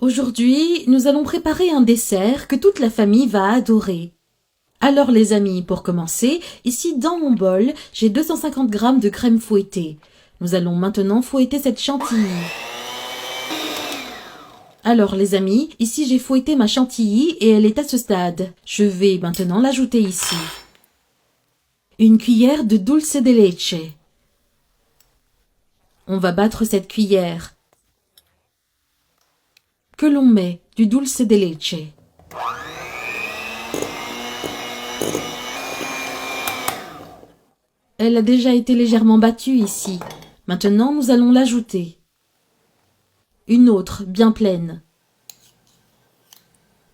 Aujourd'hui, nous allons préparer un dessert que toute la famille va adorer. Alors les amis, pour commencer, ici dans mon bol, j'ai 250 g de crème fouettée. Nous allons maintenant fouetter cette chantilly. Alors les amis, ici j'ai fouetté ma chantilly et elle est à ce stade. Je vais maintenant l'ajouter ici. Une cuillère de dulce de leche. On va battre cette cuillère que l'on met du dulce de leche. Elle a déjà été légèrement battue ici. Maintenant, nous allons l'ajouter. Une autre, bien pleine.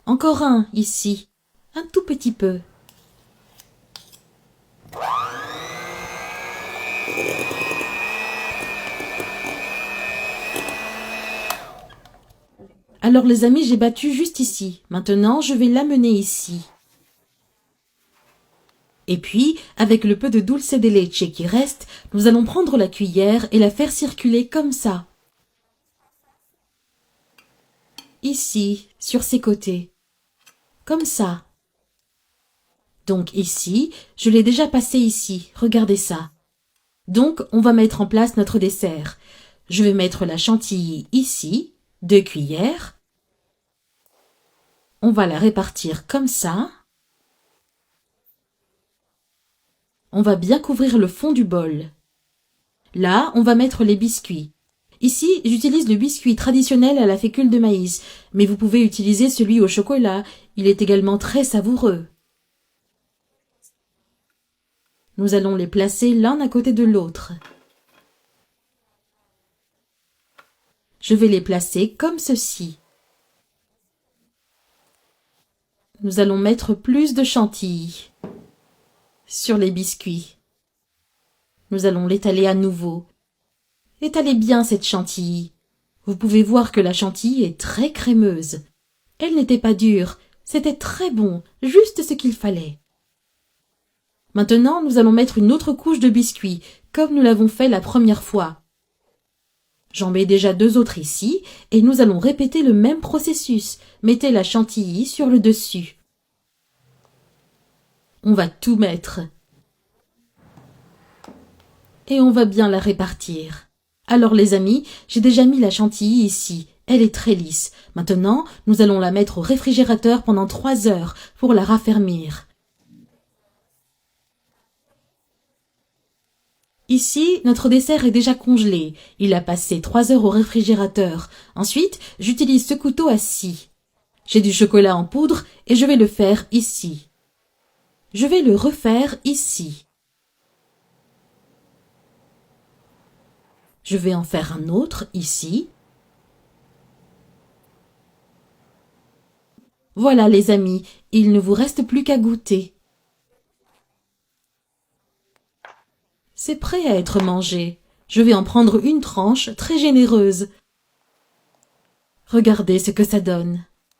Encore un, ici. Un tout petit peu. Alors les amis, j'ai battu juste ici. Maintenant, je vais l'amener ici. Et puis, avec le peu de dulce de leche qui reste, nous allons prendre la cuillère et la faire circuler comme ça. Ici, sur ses côtés. Comme ça. Donc ici, je l'ai déjà passé ici. Regardez ça. Donc, on va mettre en place notre dessert. Je vais mettre la chantilly ici, 2 cuillères. On va la répartir comme ça. On va bien couvrir le fond du bol. Là, on va mettre les biscuits. Ici, j'utilise le biscuit traditionnel à la fécule de maïs, mais vous pouvez utiliser celui au chocolat. Il est également très savoureux. Nous allons les placer l'un à côté de l'autre. Je vais les placer comme ceci. Nous allons mettre plus de chantilly sur les biscuits. Nous allons l'étaler à nouveau. Étalez bien cette chantilly. Vous pouvez voir que la chantilly est très crémeuse. Elle n'était pas dure, c'était très bon, juste ce qu'il fallait. Maintenant, nous allons mettre une autre couche de biscuits, comme nous l'avons fait la première fois. J'en mets déjà 2 autres ici, et nous allons répéter le même processus. Mettez la chantilly sur le dessus. On va tout mettre. Et on va bien la répartir. Alors les amis, j'ai déjà mis la chantilly ici. Elle est très lisse. Maintenant, nous allons la mettre au réfrigérateur pendant 3 heures pour la raffermir. Ici, notre dessert est déjà congelé. Il a passé 3 heures au réfrigérateur. Ensuite, j'utilise ce couteau à scie. J'ai du chocolat en poudre et je vais le faire ici. Je vais le refaire ici. Je vais en faire un autre ici. Voilà les amis, il ne vous reste plus qu'à goûter. C'est prêt à être mangé. Je vais en prendre une tranche très généreuse. Regardez ce que ça donne.